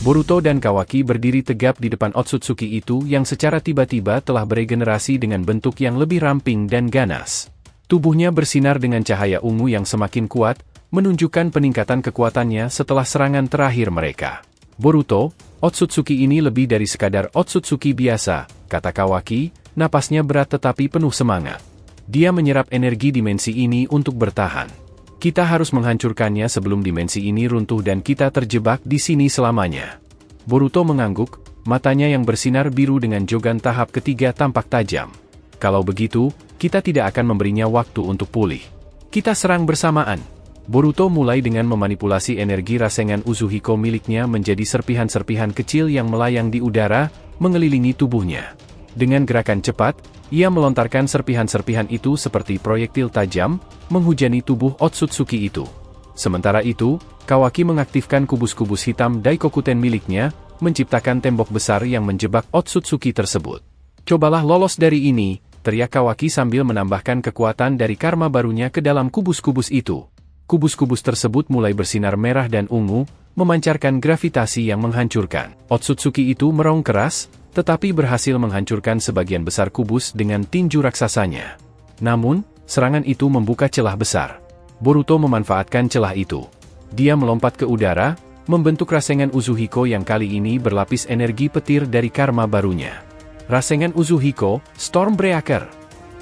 Boruto dan Kawaki berdiri tegap di depan Otsutsuki itu yang secara tiba-tiba telah beregenerasi dengan bentuk yang lebih ramping dan ganas. Tubuhnya bersinar dengan cahaya ungu yang semakin kuat, menunjukkan peningkatan kekuatannya setelah serangan terakhir mereka. Boruto, Otsutsuki ini lebih dari sekadar Otsutsuki biasa, kata Kawaki, napasnya berat tetapi penuh semangat. Dia menyerap energi dimensi ini untuk bertahan. Kita harus menghancurkannya sebelum dimensi ini runtuh dan kita terjebak di sini selamanya. Boruto mengangguk, matanya yang bersinar biru dengan Jogan tahap ketiga tampak tajam. Kalau begitu, kita tidak akan memberinya waktu untuk pulih. Kita serang bersamaan. Boruto mulai dengan memanipulasi energi Rasengan Uzuhiko miliknya menjadi serpihan-serpihan kecil yang melayang di udara, mengelilingi tubuhnya. Dengan gerakan cepat, ia melontarkan serpihan-serpihan itu seperti proyektil tajam, menghujani tubuh Otsutsuki itu. Sementara itu, Kawaki mengaktifkan kubus-kubus hitam Daikokuten miliknya, menciptakan tembok besar yang menjebak Otsutsuki tersebut. Cobalah lolos dari ini, teriak Kawaki sambil menambahkan kekuatan dari karma barunya ke dalam kubus-kubus itu. Kubus-kubus tersebut mulai bersinar merah dan ungu, memancarkan gravitasi yang menghancurkan. Otsutsuki itu meraung keras, tetapi berhasil menghancurkan sebagian besar kubus dengan tinju raksasanya. Namun, serangan itu membuka celah besar. Boruto memanfaatkan celah itu. Dia melompat ke udara, membentuk Rasengan Uzuhiko yang kali ini berlapis energi petir dari karma barunya. Rasengan Uzuhiko, Stormbreaker.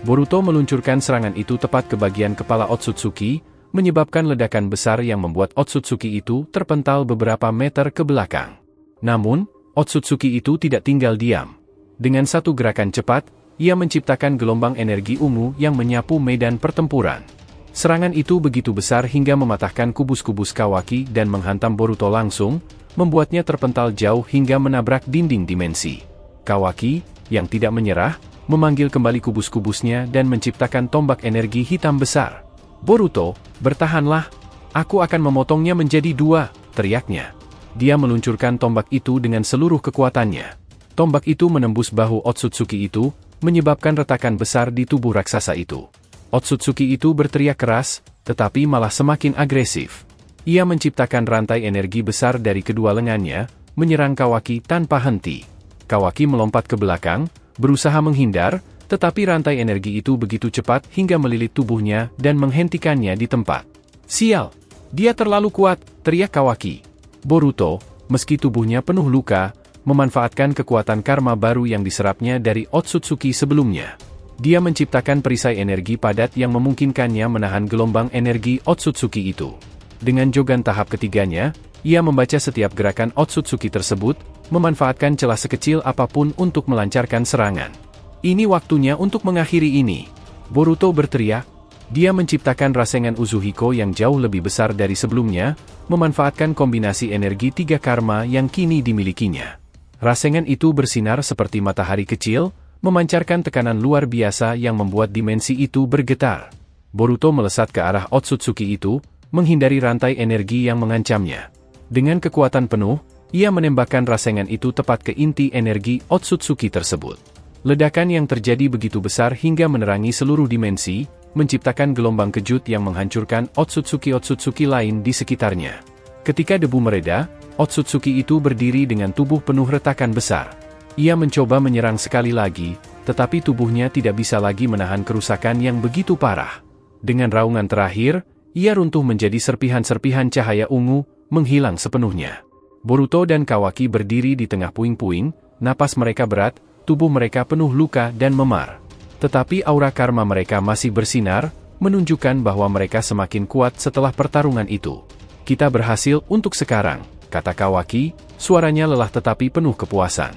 Boruto meluncurkan serangan itu tepat ke bagian kepala Otsutsuki, menyebabkan ledakan besar yang membuat Otsutsuki itu terpental beberapa meter ke belakang. Namun, Otsutsuki itu tidak tinggal diam. Dengan satu gerakan cepat, ia menciptakan gelombang energi ungu yang menyapu medan pertempuran. Serangan itu begitu besar hingga mematahkan kubus-kubus Kawaki dan menghantam Boruto langsung, membuatnya terpental jauh hingga menabrak dinding dimensi. Kawaki, yang tidak menyerah, memanggil kembali kubus-kubusnya dan menciptakan tombak energi hitam besar. "Boruto, bertahanlah. Aku akan memotongnya menjadi dua," teriaknya. Dia meluncurkan tombak itu dengan seluruh kekuatannya. Tombak itu menembus bahu Otsutsuki itu, menyebabkan retakan besar di tubuh raksasa itu. Otsutsuki itu berteriak keras, tetapi malah semakin agresif. Ia menciptakan rantai energi besar dari kedua lengannya, menyerang Kawaki tanpa henti. Kawaki melompat ke belakang, berusaha menghindar, tetapi rantai energi itu begitu cepat hingga melilit tubuhnya dan menghentikannya di tempat. "Sial! Dia terlalu kuat!" teriak Kawaki. Boruto, meski tubuhnya penuh luka, memanfaatkan kekuatan karma baru yang diserapnya dari Otsutsuki sebelumnya. Dia menciptakan perisai energi padat yang memungkinkannya menahan gelombang energi Otsutsuki itu. Dengan Jogan tahap ketiganya, ia membaca setiap gerakan Otsutsuki tersebut, memanfaatkan celah sekecil apapun untuk melancarkan serangan. "Ini waktunya untuk mengakhiri ini," Boruto berteriak. Dia menciptakan Rasengan Uzuhiko yang jauh lebih besar dari sebelumnya, memanfaatkan kombinasi energi tiga karma yang kini dimilikinya. Rasengan itu bersinar seperti matahari kecil, memancarkan tekanan luar biasa yang membuat dimensi itu bergetar. Boruto melesat ke arah Otsutsuki itu, menghindari rantai energi yang mengancamnya. Dengan kekuatan penuh, ia menembakkan Rasengan itu tepat ke inti energi Otsutsuki tersebut. Ledakan yang terjadi begitu besar hingga menerangi seluruh dimensi, menciptakan gelombang kejut yang menghancurkan Otsutsuki lain di sekitarnya. Ketika debu mereda, Otsutsuki itu berdiri dengan tubuh penuh retakan besar. Ia mencoba menyerang sekali lagi, tetapi tubuhnya tidak bisa lagi menahan kerusakan yang begitu parah. Dengan raungan terakhir, ia runtuh menjadi serpihan-serpihan cahaya ungu, menghilang sepenuhnya. Boruto dan Kawaki berdiri di tengah puing-puing, napas mereka berat, tubuh mereka penuh luka dan memar. Tetapi aura karma mereka masih bersinar, menunjukkan bahwa mereka semakin kuat setelah pertarungan itu. "Kita berhasil untuk sekarang," kata Kawaki, suaranya lelah tetapi penuh kepuasan.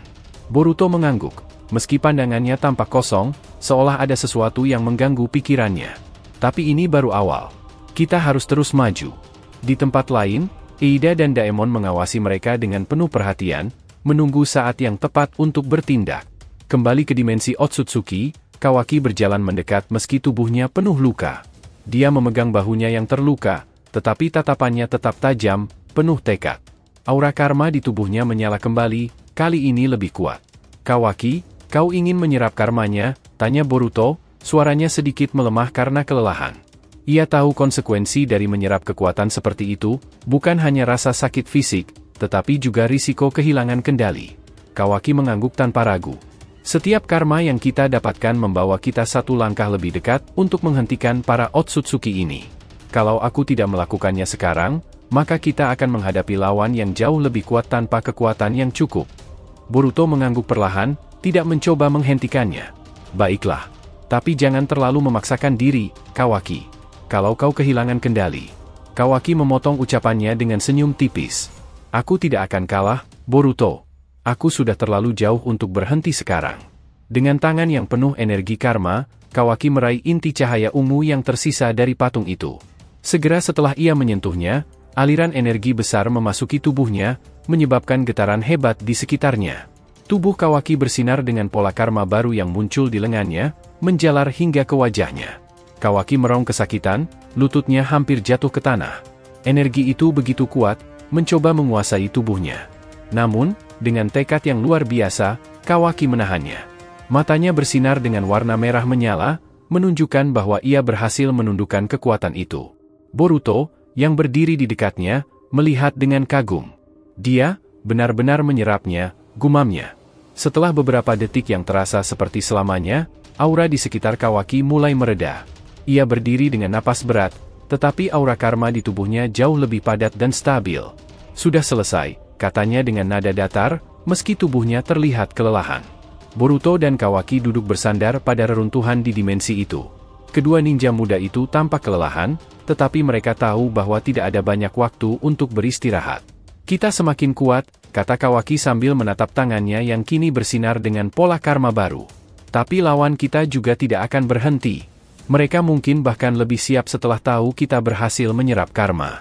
Boruto mengangguk, meski pandangannya tampak kosong, seolah ada sesuatu yang mengganggu pikirannya. "Tapi ini baru awal. Kita harus terus maju." Di tempat lain, Eida dan Daemon mengawasi mereka dengan penuh perhatian, menunggu saat yang tepat untuk bertindak. Kembali ke dimensi Otsutsuki, Kawaki berjalan mendekat meski tubuhnya penuh luka. Dia memegang bahunya yang terluka, tetapi tatapannya tetap tajam, penuh tekad. Aura karma di tubuhnya menyala kembali, kali ini lebih kuat. "Kawaki, kau ingin menyerap karmanya?" tanya Boruto, suaranya sedikit melemah karena kelelahan. Ia tahu konsekuensi dari menyerap kekuatan seperti itu, bukan hanya rasa sakit fisik, tetapi juga risiko kehilangan kendali. Kawaki mengangguk tanpa ragu. Setiap karma yang kita dapatkan membawa kita satu langkah lebih dekat untuk menghentikan para Otsutsuki ini. Kalau aku tidak melakukannya sekarang, maka kita akan menghadapi lawan yang jauh lebih kuat tanpa kekuatan yang cukup. Boruto mengangguk perlahan, tidak mencoba menghentikannya. Baiklah. Tapi jangan terlalu memaksakan diri, Kawaki. Kalau kau kehilangan kendali. Kawaki memotong ucapannya dengan senyum tipis. Aku tidak akan kalah, Boruto. Aku sudah terlalu jauh untuk berhenti sekarang. Dengan tangan yang penuh energi karma, Kawaki meraih inti cahaya ungu yang tersisa dari patung itu. Segera setelah ia menyentuhnya, aliran energi besar memasuki tubuhnya, menyebabkan getaran hebat di sekitarnya. Tubuh Kawaki bersinar dengan pola karma baru yang muncul di lengannya, menjalar hingga ke wajahnya. Kawaki meraung kesakitan, lututnya hampir jatuh ke tanah. Energi itu begitu kuat, mencoba menguasai tubuhnya. Namun, dengan tekad yang luar biasa, Kawaki menahannya. Matanya bersinar dengan warna merah menyala, menunjukkan bahwa ia berhasil menundukkan kekuatan itu. Boruto, yang berdiri di dekatnya, melihat dengan kagum. Dia benar-benar menyerapnya, gumamnya. Setelah beberapa detik yang terasa seperti selamanya, aura di sekitar Kawaki mulai mereda. Ia berdiri dengan napas berat, tetapi aura karma di tubuhnya jauh lebih padat dan stabil. Sudah selesai, katanya dengan nada datar, meski tubuhnya terlihat kelelahan. Boruto dan Kawaki duduk bersandar pada reruntuhan di dimensi itu. Kedua ninja muda itu tampak kelelahan, tetapi mereka tahu bahwa tidak ada banyak waktu untuk beristirahat. Kita semakin kuat, kata Kawaki sambil menatap tangannya yang kini bersinar dengan pola karma baru. Tapi lawan kita juga tidak akan berhenti. Mereka mungkin bahkan lebih siap setelah tahu kita berhasil menyerap karma.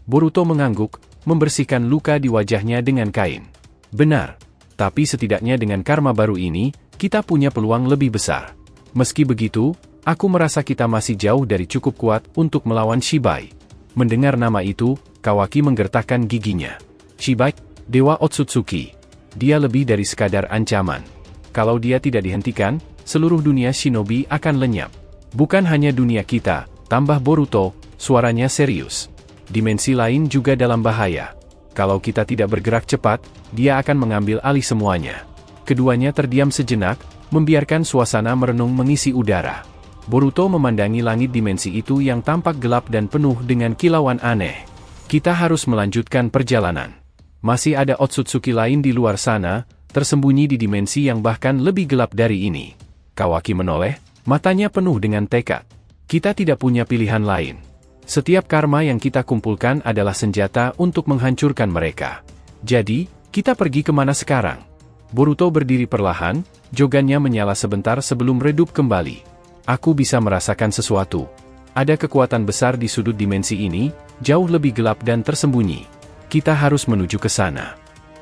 Boruto mengangguk, membersihkan luka di wajahnya dengan kain. Benar. Tapi setidaknya dengan karma baru ini, kita punya peluang lebih besar. Meski begitu, aku merasa kita masih jauh dari cukup kuat untuk melawan Shibai. Mendengar nama itu, Kawaki menggertakkan giginya. Shibai, Dewa Otsutsuki. Dia lebih dari sekadar ancaman. Kalau dia tidak dihentikan, seluruh dunia shinobi akan lenyap. Bukan hanya dunia kita, tambah Boruto, suaranya serius. Dimensi lain juga dalam bahaya. Kalau kita tidak bergerak cepat, dia akan mengambil alih semuanya. Keduanya terdiam sejenak, membiarkan suasana merenung mengisi udara. Boruto memandangi langit dimensi itu yang tampak gelap dan penuh dengan kilauan aneh. Kita harus melanjutkan perjalanan. Masih ada Otsutsuki lain di luar sana, tersembunyi di dimensi yang bahkan lebih gelap dari ini. Kawaki menoleh, matanya penuh dengan tekad. Kita tidak punya pilihan lain. Setiap karma yang kita kumpulkan adalah senjata untuk menghancurkan mereka. Jadi, kita pergi kemana sekarang? Boruto berdiri perlahan, jogannya menyala sebentar sebelum redup kembali. Aku bisa merasakan sesuatu. Ada kekuatan besar di sudut dimensi ini, jauh lebih gelap dan tersembunyi. Kita harus menuju ke sana.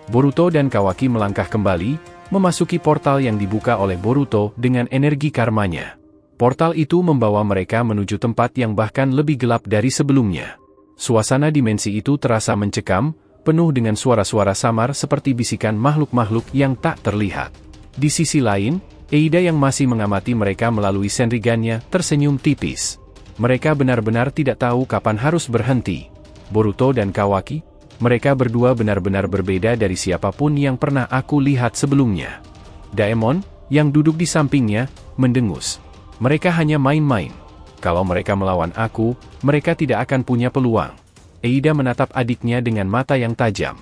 Boruto dan Kawaki melangkah kembali, memasuki portal yang dibuka oleh Boruto dengan energi karmanya. Portal itu membawa mereka menuju tempat yang bahkan lebih gelap dari sebelumnya. Suasana dimensi itu terasa mencekam, penuh dengan suara-suara samar seperti bisikan makhluk-makhluk yang tak terlihat. Di sisi lain, Eida yang masih mengamati mereka melalui senrigannya tersenyum tipis. Mereka benar-benar tidak tahu kapan harus berhenti. Boruto dan Kawaki, mereka berdua benar-benar berbeda dari siapapun yang pernah aku lihat sebelumnya. Daemon, yang duduk di sampingnya, mendengus. Mereka hanya main-main. Kalau mereka melawan aku, mereka tidak akan punya peluang. Eida menatap adiknya dengan mata yang tajam.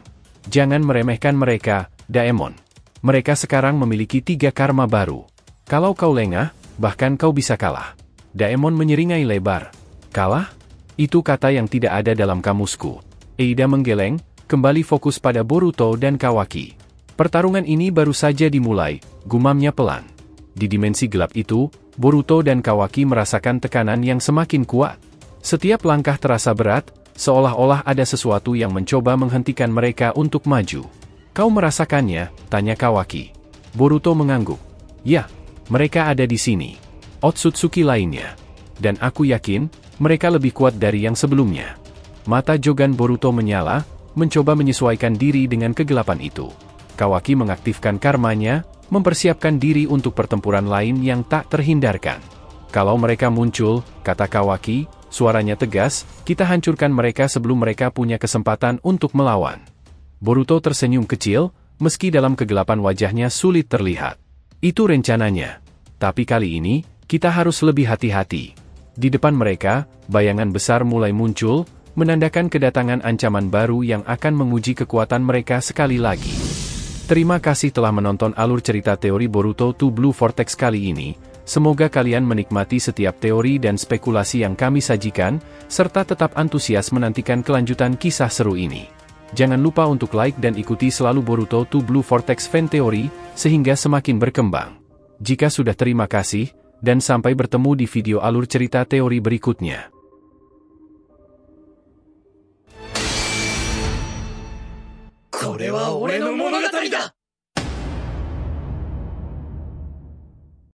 Jangan meremehkan mereka, Daemon. Mereka sekarang memiliki 3 karma baru. Kalau kau lengah, bahkan kau bisa kalah. Daemon menyeringai lebar. Kalah? Itu kata yang tidak ada dalam kamusku. Eida menggeleng, kembali fokus pada Boruto dan Kawaki. Pertarungan ini baru saja dimulai, gumamnya pelan. Di dimensi gelap itu, Boruto dan Kawaki merasakan tekanan yang semakin kuat. Setiap langkah terasa berat, seolah-olah ada sesuatu yang mencoba menghentikan mereka untuk maju. Kau merasakannya? Tanya Kawaki. Boruto mengangguk. Ya, mereka ada di sini. Otsutsuki lainnya. Dan aku yakin, mereka lebih kuat dari yang sebelumnya. Mata jogan Boruto menyala, mencoba menyesuaikan diri dengan kegelapan itu. Kawaki mengaktifkan karmanya, mempersiapkan diri untuk pertempuran lain yang tak terhindarkan. Kalau mereka muncul, kata Kawaki, suaranya tegas, kita hancurkan mereka sebelum mereka punya kesempatan untuk melawan. Boruto tersenyum kecil, meski dalam kegelapan wajahnya sulit terlihat. Itu rencananya. Tapi kali ini, kita harus lebih hati-hati. Di depan mereka, bayangan besar mulai muncul, menandakan kedatangan ancaman baru yang akan menguji kekuatan mereka sekali lagi. Terima kasih telah menonton alur cerita teori Boruto to Blue Vortex kali ini. Semoga kalian menikmati setiap teori dan spekulasi yang kami sajikan, serta tetap antusias menantikan kelanjutan kisah seru ini. Jangan lupa untuk like dan ikuti selalu Boruto to Blue Vortex Fan Theory, sehingga semakin berkembang. Jika sudah, terima kasih, dan sampai bertemu di video alur cerita teori berikutnya. これは俺の物語だ